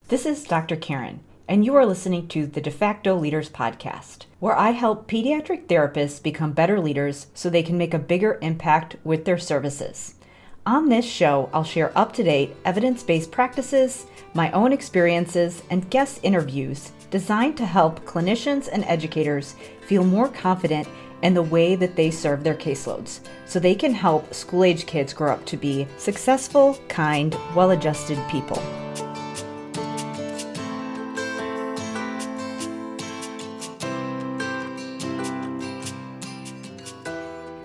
This is Dr. Karen, and you are listening to the Facto Leaders podcast, where I help pediatric therapists become better leaders so they can make a bigger impact with their services. On this show, I'll share up-to-date, evidence-based practices, my own experiences, and guest interviews designed to help clinicians and educators feel more confident in the way that they serve their caseloads, so they can help school-age kids grow up to be successful, kind, well-adjusted people.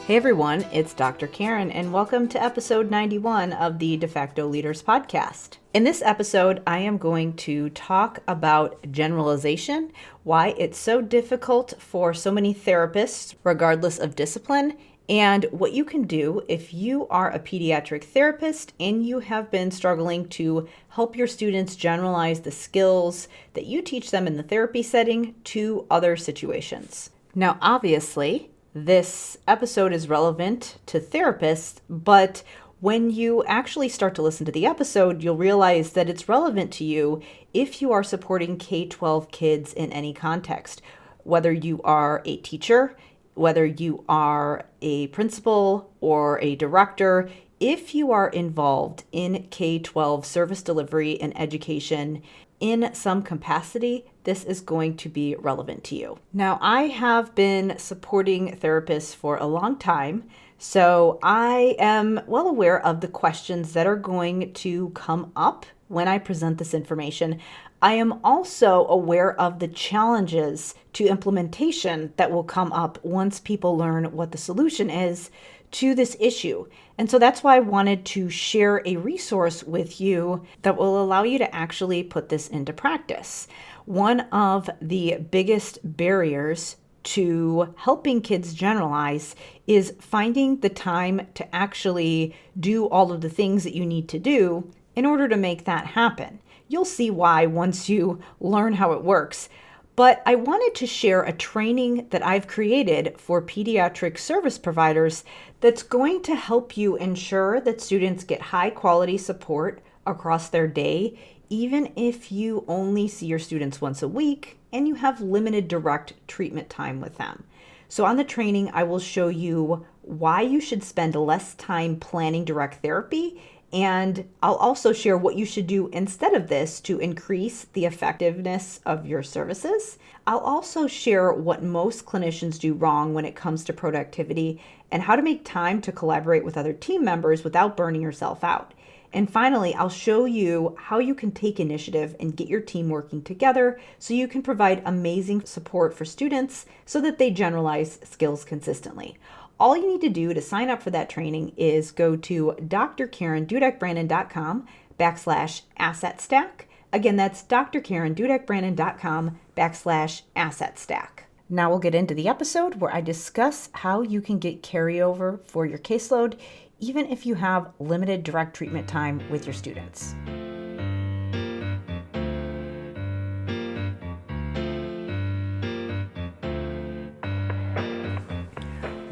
Hey everyone, it's Dr. Karen, and welcome to episode 91 of the De Facto Leaders podcast. In this episode, I am going to talk about generalization, why it's so difficult for so many therapists, regardless of discipline, and what you can do if you are a pediatric therapist and you have been struggling to help your students generalize the skills that you teach them in the therapy setting to other situations. Now, obviously, this episode is relevant to therapists, but when you actually start to listen to the episode, you'll realize that it's relevant to you if you are supporting K-12 kids in any context, whether you are a teacher, whether you are a principal or a director. If you are involved in K-12 service delivery and education in some capacity, this is going to be relevant to you. Now, I have been supporting therapists for a long time, so I am well aware of the questions that are going to come up when I present this information. I am also aware of the challenges to implementation that will come up once people learn what the solution is to this issue. And so that's why I wanted to share a resource with you that will allow you to actually put this into practice. One of the biggest barriers to helping kids generalize is finding the time to actually do all of the things that you need to do in order to make that happen. You'll see why once you learn how it works. But I wanted to share a training that I've created for pediatric service providers that's going to help you ensure that students get high quality support across their day, even if you only see your students once a week and you have limited direct treatment time with them. So on the training, I will show you why you should spend less time planning direct therapy, and I'll also share what you should do instead of this to increase the effectiveness of your services. I'll also share what most clinicians do wrong when it comes to productivity and how to make time to collaborate with other team members without burning yourself out. And finally, I'll show you how you can take initiative and get your team working together so you can provide amazing support for students so that they generalize skills consistently. All you need to do to sign up for that training is go to drkarendudek-brannan.com/asset-stack. Again, that's drkarendudek-brannan.com/asset-stack. Now we'll get into the episode where I discuss how you can get carryover for your caseload, even if you have limited direct treatment time with your students.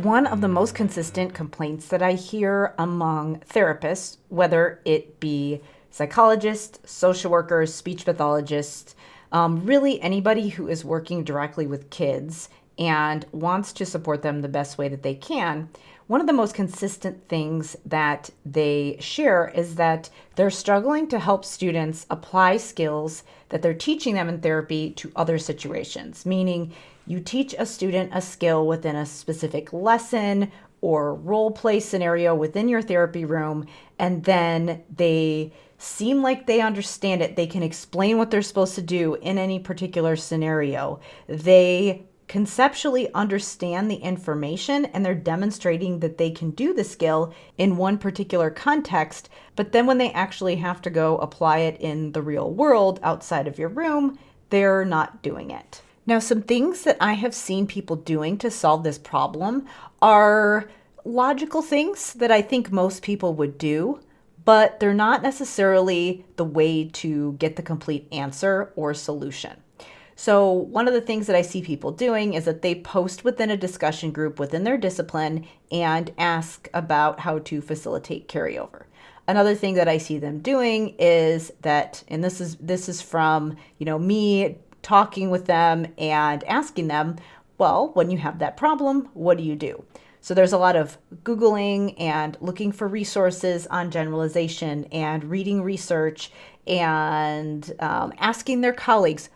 One of the most consistent complaints that I hear among therapists, whether it be psychologists, social workers, speech pathologists, really anybody who is working directly with kids and wants to support them the best way that they can, one of the most consistent things that they share is that they're struggling to help students apply skills that they're teaching them in therapy to other situations, meaning you teach a student a skill within a specific lesson or role play scenario within your therapy room, and then they seem like they understand it. They can explain what they're supposed to do in any particular scenario. They conceptually understand the information and they're demonstrating that they can do the skill in one particular context, but then when they actually have to go apply it in the real world outside of your room, they're not doing it. Now, some things that I have seen people doing to solve this problem are logical things that I think most people would do, but they're not necessarily the way to get the complete answer or solution. So one of the things that I see people doing is that they post within a discussion group within their discipline and ask about how to facilitate carryover. Another thing that I see them doing is that, and this is from, me talking with them and asking them, well, when you have that problem, what do you do? So there's a lot of Googling and looking for resources on generalization and reading research and asking their colleagues,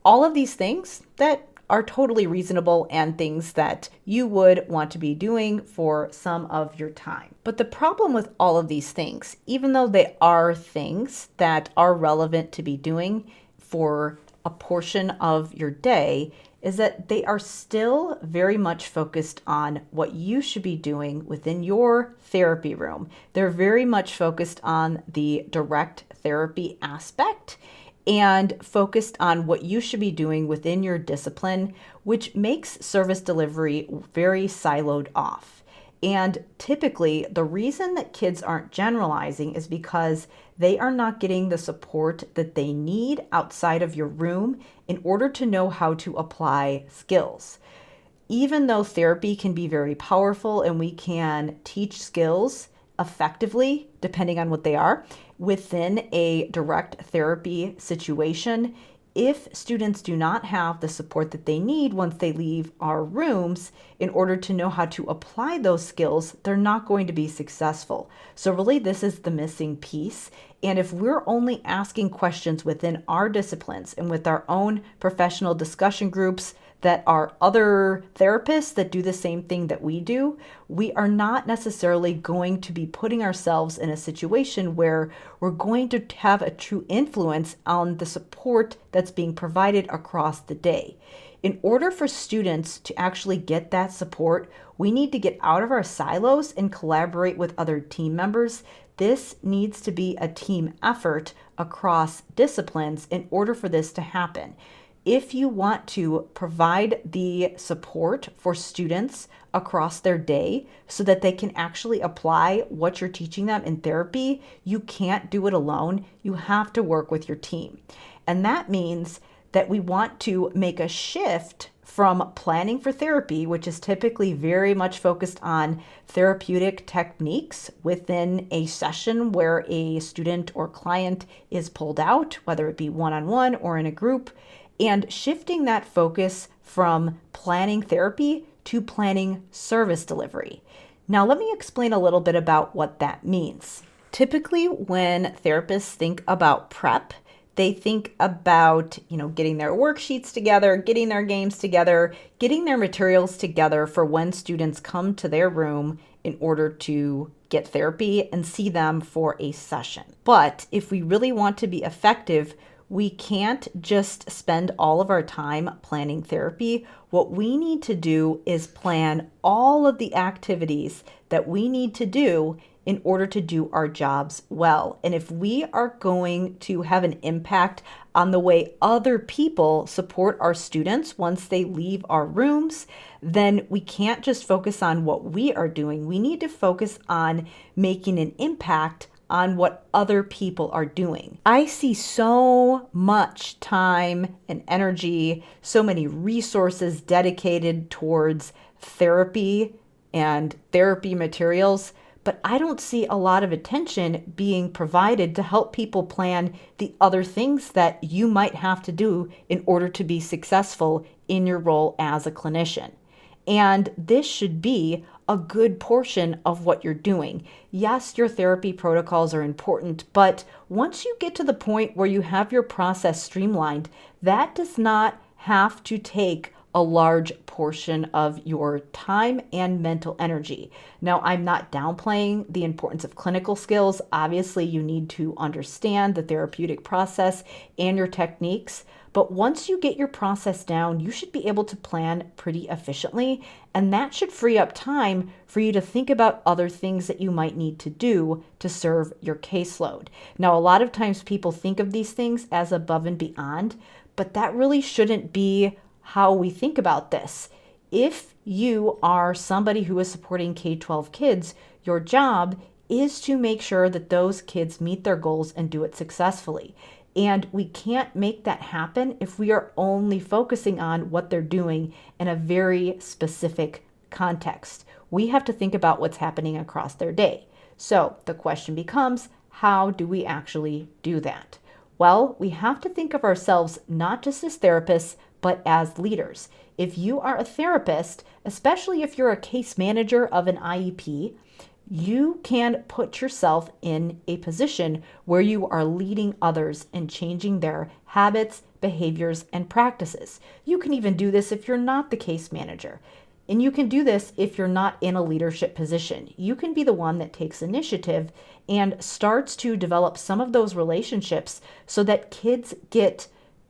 all of these things that are totally reasonable and things that you would want to be doing for some of your time. But the problem with all of these things, even though they are things that are relevant to be doing for a portion of your day, is that they are still very much focused on what you should be doing within your therapy room. They're very much focused on the direct therapy aspect and focused on what you should be doing within your discipline, which makes service delivery very siloed off. And typically, the reason that kids aren't generalizing is because they are not getting the support that they need outside of your room in order to know how to apply skills. Even though therapy can be very powerful and we can teach skills effectively, depending on what they are, within a direct therapy situation, if students do not have the support that they need once they leave our rooms in order to know how to apply those skills, they're not going to be successful. So really, this is the missing piece. And if we're only asking questions within our disciplines and with our own professional discussion groups that are other therapists that do the same thing that we do, we are not necessarily going to be putting ourselves in a situation where we're going to have a true influence on the support that's being provided across the day. In order for students to actually get that support, we need to get out of our silos and collaborate with other team members. This needs to be a team effort across disciplines in order for this to happen. If you want to provide the support for students across their day so that they can actually apply what you're teaching them in therapy, you can't do it alone. You have to work with your team. And that means that we want to make a shift from planning for therapy, which is typically very much focused on therapeutic techniques within a session where a student or client is pulled out, whether it be one-on-one or in a group, and shifting that focus from planning therapy to planning service delivery. Now, let me explain a little bit about what that means. Typically, when therapists think about prep, they think about, getting their worksheets together, getting their games together, getting their materials together for when students come to their room in order to get therapy and see them for a session. But if we really want to be effective, we can't just spend all of our time planning therapy. What we need to do is plan all of the activities that we need to do in order to do our jobs well. And if we are going to have an impact on the way other people support our students once they leave our rooms, then we can't just focus on what we are doing. We need to focus on making an impact on what other people are doing. I see so much time and energy, so many resources dedicated towards therapy and therapy materials, but I don't see a lot of attention being provided to help people plan the other things that you might have to do in order to be successful in your role as a clinician. And this should be a good portion of what you're doing. Yes, your therapy protocols are important, but once you get to the point where you have your process streamlined, that does not have to take a large portion of your time and mental energy. Now, I'm not downplaying the importance of clinical skills. Obviously, you need to understand the therapeutic process and your techniques. But once you get your process down, you should be able to plan pretty efficiently, and that should free up time for you to think about other things that you might need to do to serve your caseload. Now, a lot of times people think of these things as above and beyond, but that really shouldn't be how we think about this. If you are somebody who is supporting K-12 kids, your job is to make sure that those kids meet their goals and do it successfully. And we can't make that happen if we are only focusing on what they're doing in a very specific context. We have to think about what's happening across their day. So the question becomes, how do we actually do that? Well, we have to think of ourselves not just as therapists, but as leaders. If you are a therapist, especially if you're a case manager of an IEP, you can put yourself in a position where you are leading others and changing their habits, behaviors, and practices. You can even do this if you're not the case manager. And you can do this if you're not in a leadership position. You can be the one that takes initiative and starts to develop some of those relationships so that kids get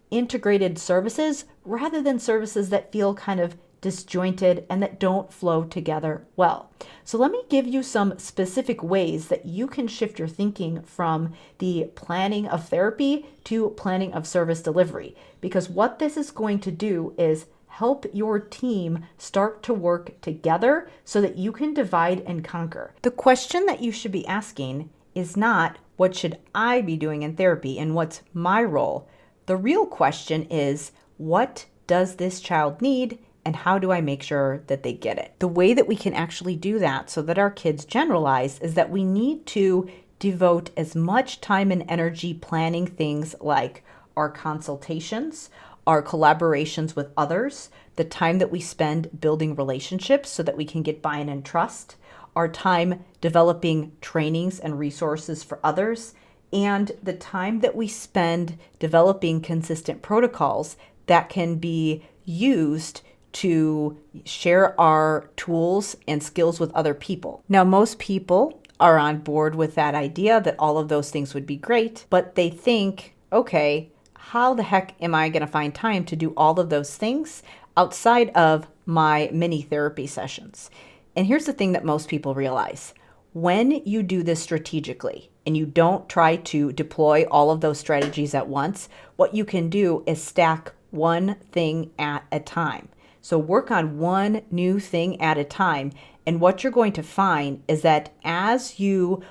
integrated services rather than services that feel kind of disjointed and that don't flow together well. So let me give you some specific ways that you can shift your thinking from the planning of therapy to planning of service delivery, because what this is going to do is help your team start to work together so that you can divide and conquer. The question that you should be asking is not, what should I be doing in therapy and what's my role? The real question is, what does this child need and how do I make sure that they get it? The way that we can actually do that so that our kids generalize is that we need to devote as much time and energy planning things like our consultations, our collaborations with others, the time that we spend building relationships so that we can get buy-in and trust, our time developing trainings and resources for others, and the time that we spend developing consistent protocols that can be used to share our tools and skills with other people. Now, most people are on board with that idea that all of those things would be great, but they think, okay, how the heck am I going to find time to do all of those things outside of my mini therapy sessions? And here's the thing that most people realize. When you do this strategically and you don't try to deploy all of those strategies at once, what you can do is stack one thing at a time. So work on one new thing at a time. And what you're going to find is that as you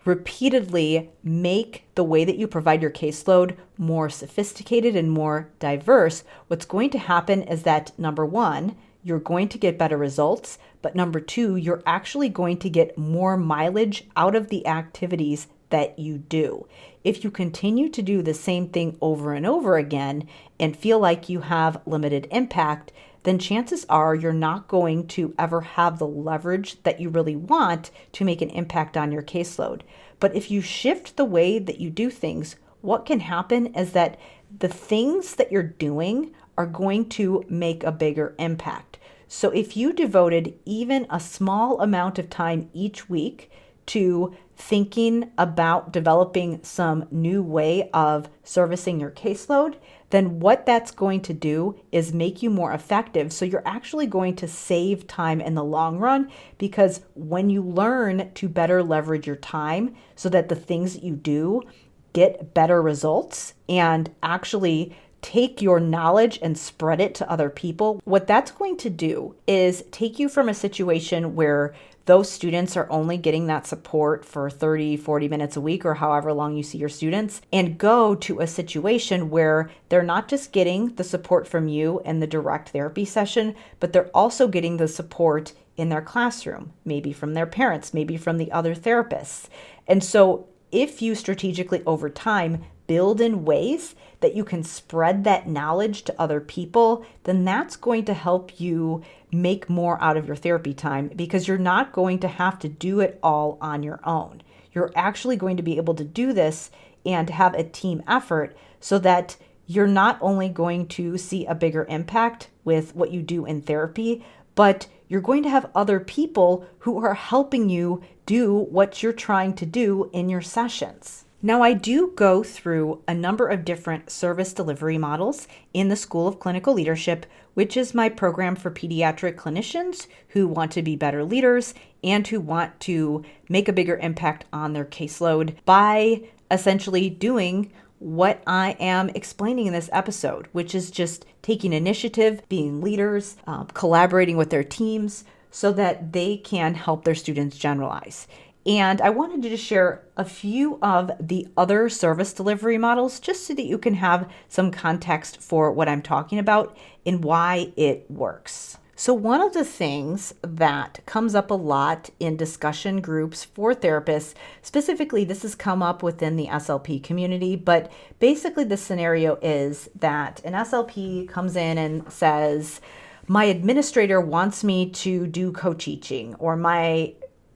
repeatedly make the way that you provide your caseload more sophisticated and more diverse, what's going to happen is that, number one, you're going to get better results, but number two, you're actually going to get more mileage out of the activities that you do. If you continue to do the same thing over and over again and feel like you have limited impact, then chances are you're not going to ever have the leverage that you really want to make an impact on your caseload. But if you shift the way that you do things, what can happen is that the things that you're doing are going to make a bigger impact. So if you devoted even a small amount of time each week to thinking about developing some new way of servicing your caseload, then what that's going to do is make you more effective. So you're actually going to save time in the long run, because when you learn to better leverage your time so that the things that you do get better results and actually take your knowledge and spread it to other people, what that's going to do is take you from a situation where those students are only getting that support for 30, 40 minutes a week or however long you see your students, and go to a situation where they're not just getting the support from you in the direct therapy session, but they're also getting the support in their classroom, maybe from their parents, maybe from the other therapists. And so if you strategically over time build in ways that you can spread that knowledge to other people, then that's going to help you make more out of your therapy time, because you're not going to have to do it all on your own. You're actually going to be able to do this and have a team effort so that you're not only going to see a bigger impact with what you do in therapy, but you're going to have other people who are helping you do what you're trying to do in your sessions. Now, I do go through a number of different service delivery models in the School of Clinical Leadership, which is my program for pediatric clinicians who want to be better leaders and who want to make a bigger impact on their caseload by essentially doing what I am explaining in this episode, which is just taking initiative, being leaders, collaborating with their teams so that they can help their students generalize. And I wanted to just share a few of the other service delivery models just so that you can have some context for what I'm talking about and why it works. So one of the things that comes up a lot in discussion groups for therapists, specifically this has come up within the SLP community, but basically the scenario is that an SLP comes in and says, my administrator wants me to do co-teaching, or my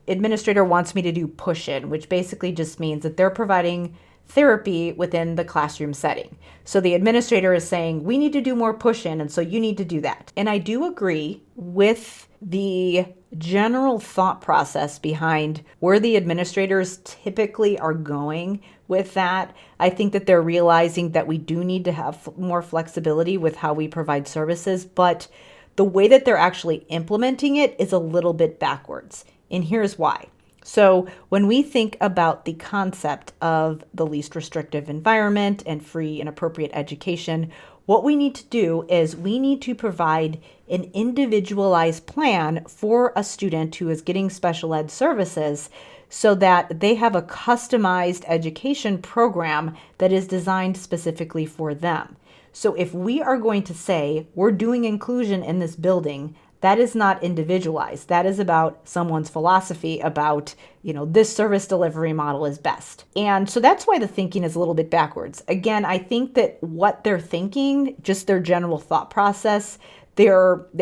administrator wants me to do push-in, which basically just means that they're providing therapy within the classroom setting. So the administrator is saying, we need to do more push-in, and so you need to do that. And I do agree with the general thought process behind where the administrators typically are going with that. I think that they're realizing that we do need to have more flexibility with how we provide services, but the way that they're actually implementing it is a little bit backwards. And here's why. So when we think about the concept of the least restrictive environment and free and appropriate education, what we need to do is we need to provide an individualized plan for a student who is getting special ed services so that they have a customized education program that is designed specifically for them. So if we are going to say we're doing inclusion in this building, that is not individualized. That is about someone's philosophy about, this service delivery model is best. And so that's why the thinking is a little bit backwards. Again, I think that what they're thinking, just their general thought process, they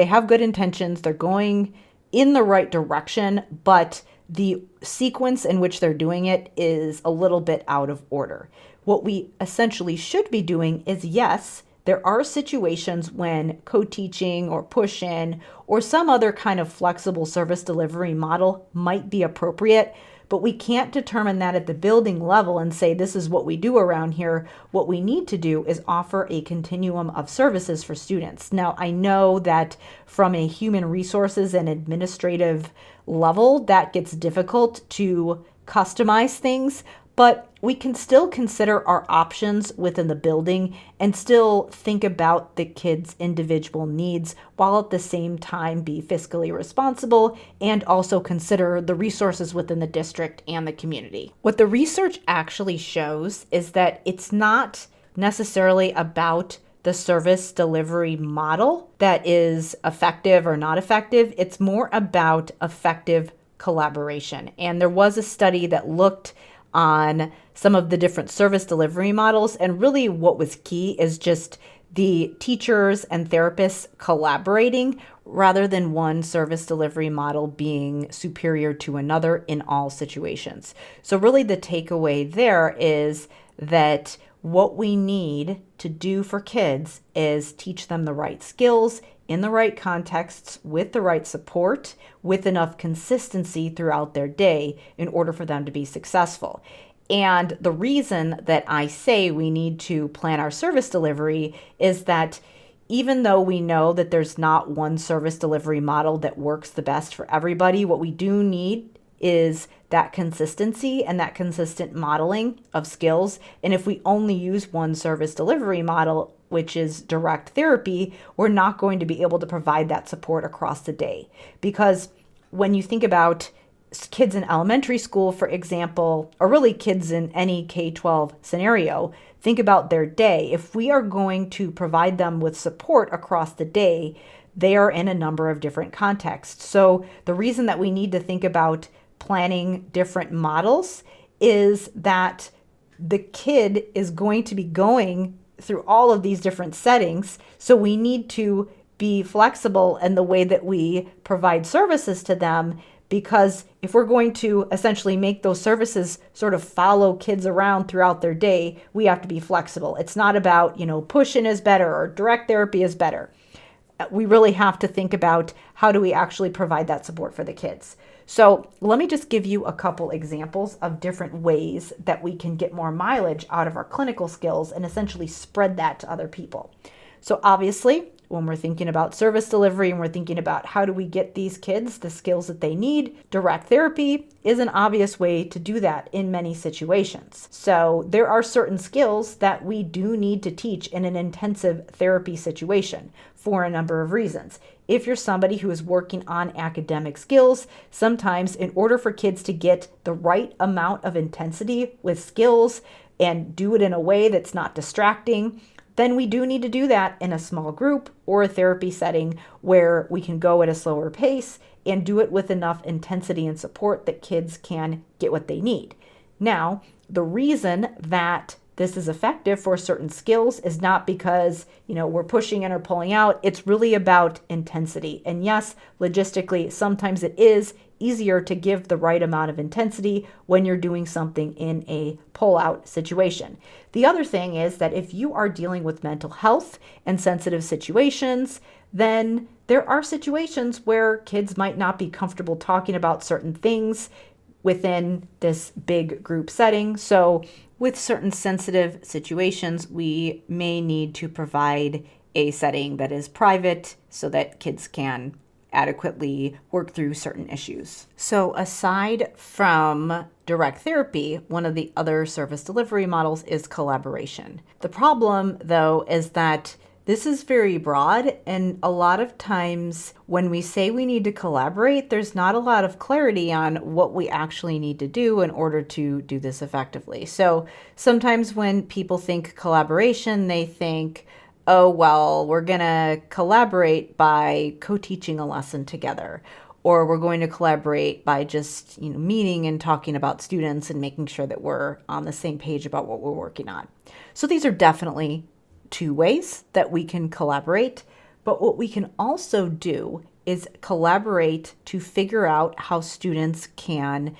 have good intentions. They're going in the right direction, but the sequence in which they're doing it is a little bit out of order. What we essentially should be doing is, yes, there are situations when co-teaching or push-in or some other kind of flexible service delivery model might be appropriate, but we can't determine that at the building level and say this is what we do around here. What we need to do is offer a continuum of services for students. Now, I know that from a human resources and administrative level, that gets difficult to customize things, but we can still consider our options within the building and still think about the kids' individual needs while at the same time be fiscally responsible and also consider the resources within the district and the community. What the research actually shows is that it's not necessarily about the service delivery model that is effective or not effective. It's more about effective collaboration. And there was a study that looked on some of the different service delivery models. And really what was key is just the teachers and therapists collaborating rather than one service delivery model being superior to another in all situations. So really the takeaway there is that what we need to do for kids is teach them the right skills in the right contexts with the right support, with enough consistency throughout their day in order for them to be successful. And the reason that I say we need to plan our service delivery is that even though we know that there's not one service delivery model that works the best for everybody, what we do need is that consistency and that consistent modeling of skills. And if we only use one service delivery model, which is direct therapy, we're not going to be able to provide that support across the day. Because when you think about kids in elementary school, for example, or really kids in any K-12 scenario, think about their day. If we are going to provide them with support across the day, they are in a number of different contexts. So the reason that we need to think about planning different models is that the kid is going to be going through all of these different settings. So we need to be flexible in the way that we provide services to them, because if we're going to essentially make those services sort of follow kids around throughout their day, we have to be flexible. It's not about, push-in is better or direct therapy is better. We really have to think about how do we actually provide that support for the kids. So let me just give you a couple examples of different ways that we can get more mileage out of our clinical skills and essentially spread that to other people. So obviously, when we're thinking about service delivery and we're thinking about how do we get these kids the skills that they need, direct therapy is an obvious way to do that in many situations. So there are certain skills that we do need to teach in an intensive therapy situation for a number of reasons. If you're somebody who is working on academic skills, sometimes in order for kids to get the right amount of intensity with skills and do it in a way that's not distracting, then we do need to do that in a small group or a therapy setting where we can go at a slower pace and do it with enough intensity and support that kids can get what they need. Now, the reason that this is effective for certain skills is not because, we're pushing in or pulling out. It's really about intensity. And yes, logistically, sometimes it is easier to give the right amount of intensity when you're doing something in a pull-out situation. The other thing is that if you are dealing with mental health and sensitive situations, then there are situations where kids might not be comfortable talking about certain things within this big group setting. So with certain sensitive situations, we may need to provide a setting that is private so that kids can adequately work through certain issues. So aside from direct therapy, one of the other service delivery models is collaboration. The problem, though, is that this is very broad, and a lot of times when we say we need to collaborate, there's not a lot of clarity on what we actually need to do in order to do this effectively. So sometimes when people think collaboration, they think, oh, well, we're going to collaborate by co-teaching a lesson together, or we're going to collaborate by just, meeting and talking about students and making sure that we're on the same page about what we're working on. So these are definitely two ways that we can collaborate, but what we can also do is collaborate to figure out how students can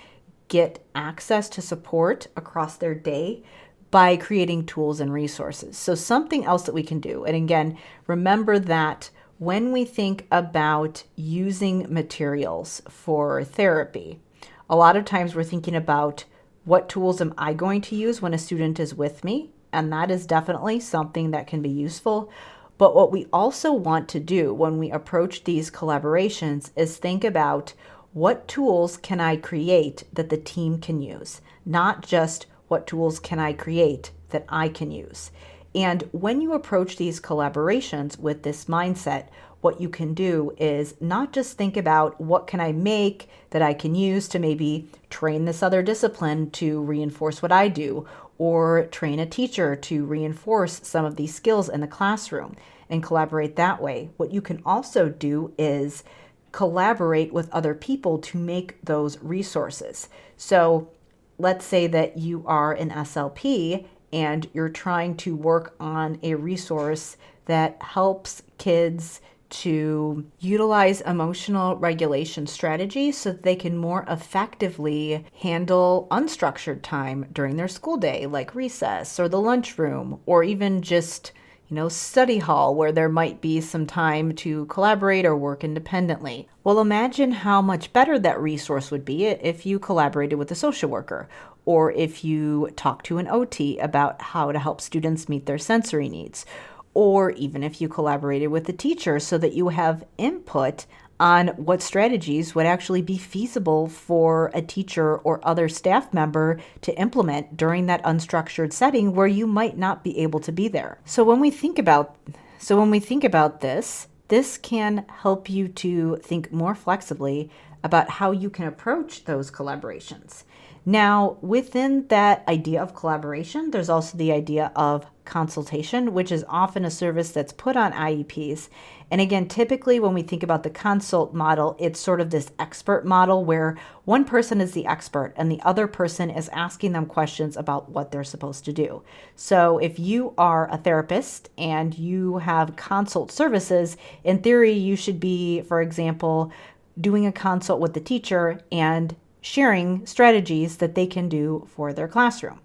get access to support across their day by creating tools and resources. So something else that we can do, and again, remember that when we think about using materials for therapy, a lot of times we're thinking about what tools am I going to use when a student is with me? And that is definitely something that can be useful. But what we also want to do when we approach these collaborations is think about what tools can I create that the team can use, not just what tools can I create that I can use. And when you approach these collaborations with this mindset, what you can do is not just think about what can I make that I can use to maybe train this other discipline to reinforce what I do, or train a teacher to reinforce some of these skills in the classroom and collaborate that way. What you can also do is collaborate with other people to make those resources. So let's say that you are an SLP and you're trying to work on a resource that helps kids to utilize emotional regulation strategies so that they can more effectively handle unstructured time during their school day, like recess or the lunchroom, or even just, study hall where there might be some time to collaborate or work independently. Well, imagine how much better that resource would be if you collaborated with a social worker, or if you talked to an OT about how to help students meet their sensory needs, or even if you collaborated with a teacher so that you have input on what strategies would actually be feasible for a teacher or other staff member to implement during that unstructured setting where you might not be able to be there. So when we think about this can help you to think more flexibly about how you can approach those collaborations. Now, within that idea of collaboration, there's also the idea of consultation, which is often a service that's put on IEPs. And again, typically when we think about the consult model, it's sort of this expert model where one person is the expert and the other person is asking them questions about what they're supposed to do. So if you are a therapist and you have consult services, in theory, you should be, for example, doing a consult with the teacher and sharing strategies that they can do for their classroom.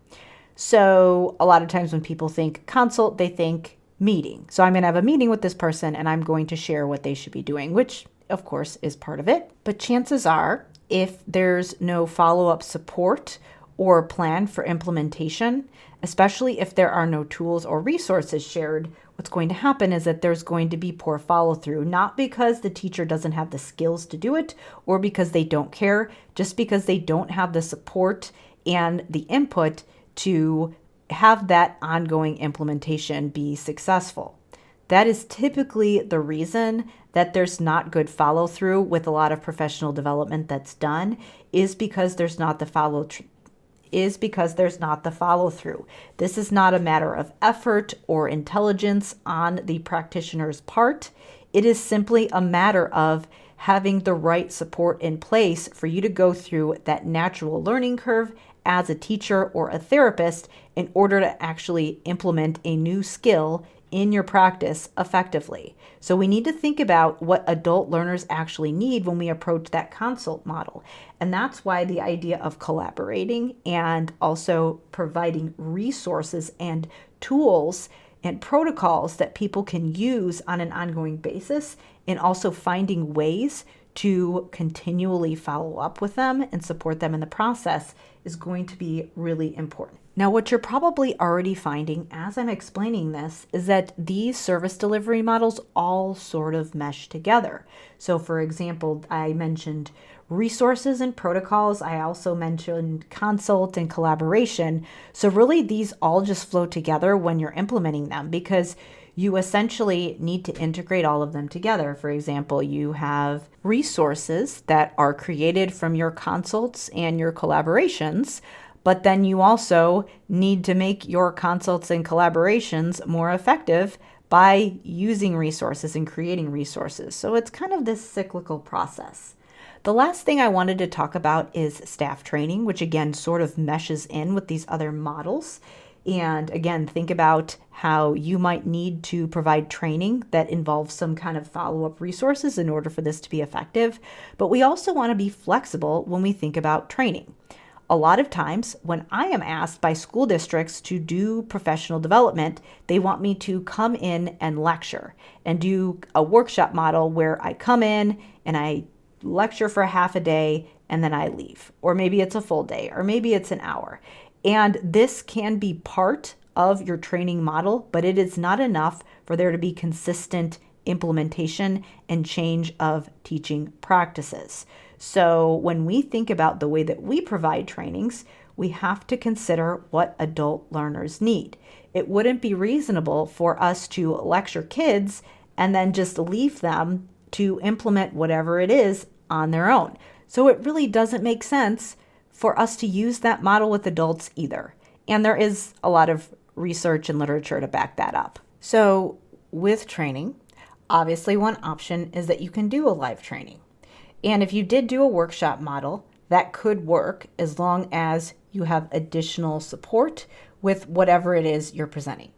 So a lot of times when people think consult, they think meeting. So I'm going to have a meeting with this person and I'm going to share what they should be doing, which of course is part of it. But chances are, if there's no follow-up support or plan for implementation, especially if there are no tools or resources shared, what's going to happen is that there's going to be poor follow-through, not because the teacher doesn't have the skills to do it or because they don't care, just because they don't have the support and the input to have that ongoing implementation be successful. That is typically the reason that there's not good follow-through with a lot of professional development that's done, is because there's not the is because there's not the follow through. This is not a matter of effort or intelligence on the practitioner's part. It is simply a matter of having the right support in place for you to go through that natural learning curve as a teacher or a therapist in order to actually implement a new skill in your practice effectively. So we need to think about what adult learners actually need when we approach that consult model. And that's why the idea of collaborating and also providing resources and tools and protocols that people can use on an ongoing basis, and also finding ways to continually follow up with them and support them in the process is going to be really important. Now, what you're probably already finding as I'm explaining this is that these service delivery models all sort of mesh together. So for example, I mentioned resources and protocols. I also mentioned consult and collaboration. So really these all just flow together when you're implementing them, because you essentially need to integrate all of them together. For example, you have resources that are created from your consults and your collaborations, but then you also need to make your consults and collaborations more effective by using resources and creating resources. So it's kind of this cyclical process. The last thing I wanted to talk about is staff training, which again sort of meshes in with these other models. And again, think about how you might need to provide training that involves some kind of follow-up resources in order for this to be effective. But we also want to be flexible when we think about training. A lot of times when I am asked by school districts to do professional development, they want me to come in and lecture and do a workshop model where I come in and I lecture for half a day and then I leave. Or maybe it's a full day, or maybe it's an hour. And this can be part of your training model, but it is not enough for there to be consistent implementation and change of teaching practices. So when we think about the way that we provide trainings, we have to consider what adult learners need. It wouldn't be reasonable for us to lecture kids and then just leave them to implement whatever it is on their own. So it really doesn't make sense for us to use that model with adults either. And there is a lot of research and literature to back that up. So with training, obviously one option is that you can do a live training. And if you did do a workshop model, that could work as long as you have additional support with whatever it is you're presenting.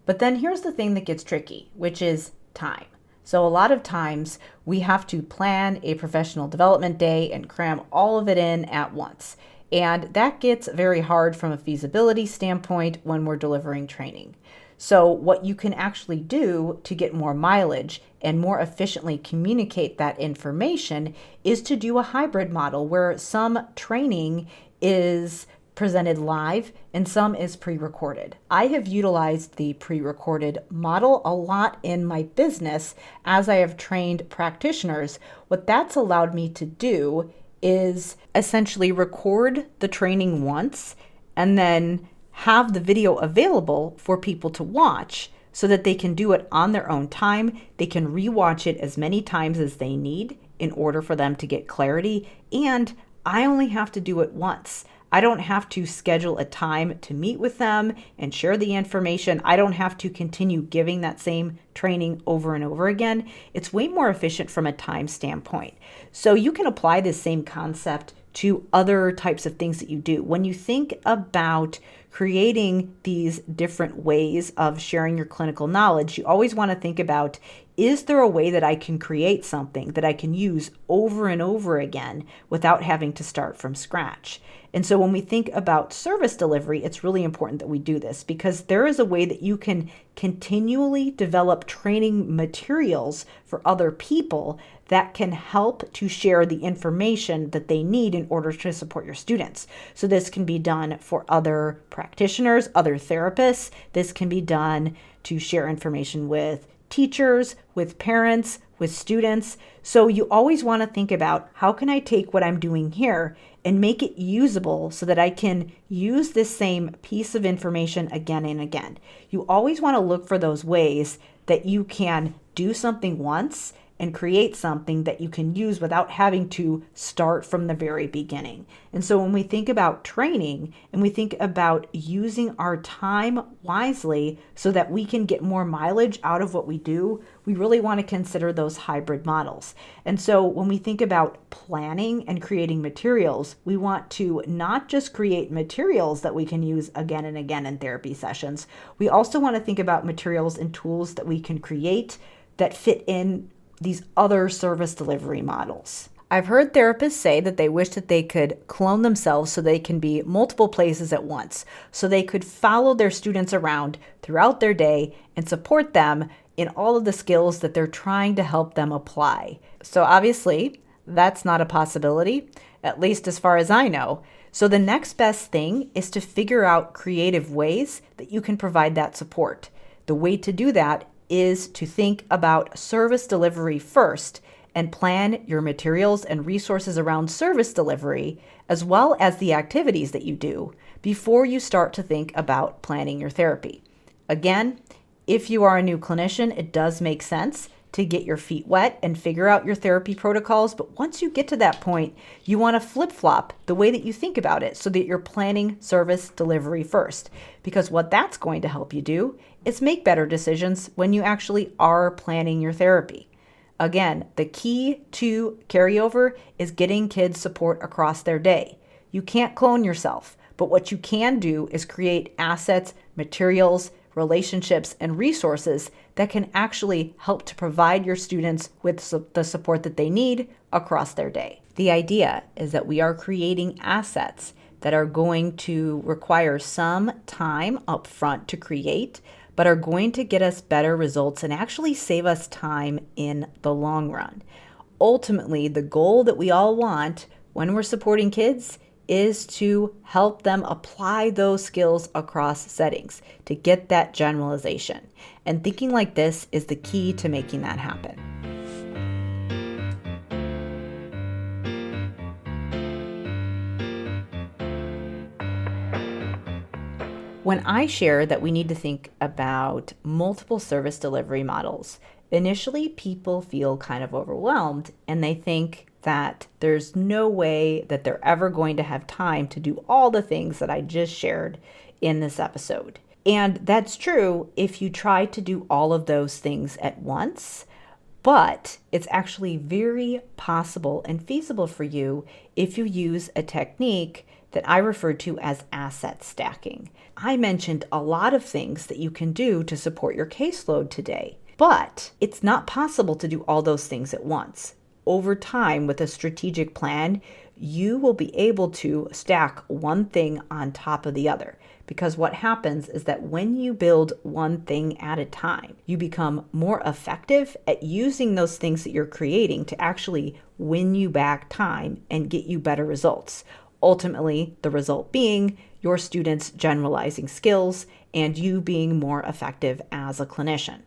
But then here's the thing that gets tricky, which is time. So a lot of times we have to plan a professional development day and cram all of it in at once. And that gets very hard from a feasibility standpoint when we're delivering training. So what you can actually do to get more mileage and more efficiently communicate that information is to do a hybrid model where some training is presented live and some is pre-recorded. I have utilized the pre-recorded model a lot in my business as I have trained practitioners. What that's allowed me to do is essentially record the training once and then have the video available for people to watch so that they can do it on their own time. They can rewatch it as many times as they need in order for them to get clarity. And I only have to do it once. I don't have to schedule a time to meet with them and share the information. I don't have to continue giving that same training over and over again. It's way more efficient from a time standpoint. So you can apply this same concept to other types of things that you do. When you think about creating these different ways of sharing your clinical knowledge, you always want to think about, is there a way that I can create something that I can use over and over again without having to start from scratch? And so when we think about service delivery, it's really important that we do this because there is a way that you can continually develop training materials for other people that can help to share the information that they need in order to support your students. So this can be done for other practitioners, other therapists. This can be done to share information with teachers, with parents, with students. So you always want to think about, how can I take what I'm doing here and make it usable so that I can use this same piece of information again and again. You always want to look for those ways that you can do something once and create something that you can use without having to start from the very beginning. And so when we think about training and we think about using our time wisely so that we can get more mileage out of what we do, we really want to consider those hybrid models. And so when we think about planning and creating materials, we want to not just create materials that we can use again and again in therapy sessions. We also want to think about materials and tools that we can create that fit in these other service delivery models. I've heard therapists say that they wish that they could clone themselves so they can be multiple places at once, so they could follow their students around throughout their day and support them in all of the skills that they're trying to help them apply. So obviously, that's not a possibility, at least as far as I know. So the next best thing is to figure out creative ways that you can provide that support. The way to do that is to think about service delivery first and plan your materials and resources around service delivery, as well as the activities that you do, before you start to think about planning your therapy. Again, if you are a new clinician, it does make sense to get your feet wet and figure out your therapy protocols. But once you get to that point, you want to flip-flop the way that you think about it so that you're planning service delivery first. Because what that's going to help you do is make better decisions when you actually are planning your therapy. Again, the key to carryover is getting kids support across their day. You can't clone yourself, but what you can do is create assets, materials, relationships, and resources that can actually help to provide your students with the support that they need across their day. The idea is that we are creating assets that are going to require some time up front to create, but are going to get us better results and actually save us time in the long run. Ultimately, the goal that we all want when we're supporting kids is to help them apply those skills across settings to get that generalization. And thinking like this is the key to making that happen. When I share that we need to think about multiple service delivery models, initially people feel kind of overwhelmed and they think that there's no way that they're ever going to have time to do all the things that I just shared in this episode. And that's true if you try to do all of those things at once, but it's actually very possible and feasible for you if you use a technique that I refer to as asset stacking. I mentioned a lot of things that you can do to support your caseload today, but it's not possible to do all those things at once. Over time, with a strategic plan, you will be able to stack one thing on top of the other. Because what happens is that when you build one thing at a time, you become more effective at using those things that you're creating to actually win you back time and get you better results. Ultimately, the result being your students generalizing skills and you being more effective as a clinician.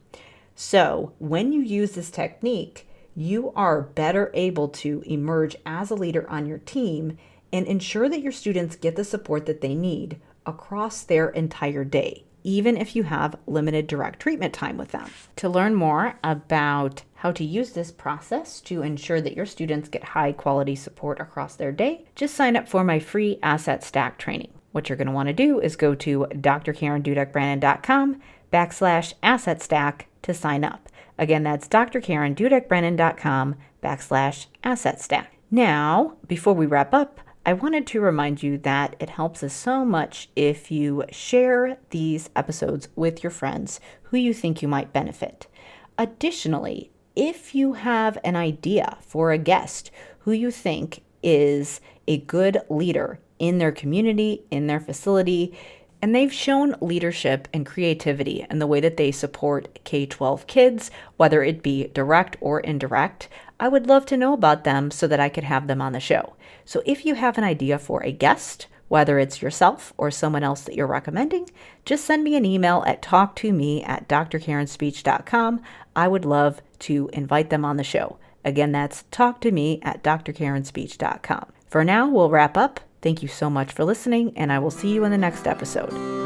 So when you use this technique, you are better able to emerge as a leader on your team and ensure that your students get the support that they need across their entire day, even if you have limited direct treatment time with them. To learn more about how to use this process to ensure that your students get high quality support across their day, just sign up for my free Asset Stack training. What you're going to want to do is go to drkarendudek-brannan.com/asset stack to sign up. Again, that's drkarendudek-brannan.com/asset stack. Now, before we wrap up, I wanted to remind you that it helps us so much if you share these episodes with your friends who you think you might benefit. Additionally, if you have an idea for a guest who you think is a good leader in their community, in their facility, and they've shown leadership and creativity in the way that they support K-12 kids, whether it be direct or indirect, I would love to know about them so that I could have them on the show. So if you have an idea for a guest, whether it's yourself or someone else that you're recommending, just send me an email at talktome@drkarenspeech.com. I would love to invite them on the show. Again, that's talktome@drkarenspeech.com. For now, we'll wrap up. Thank you so much for listening, and I will see you in the next episode.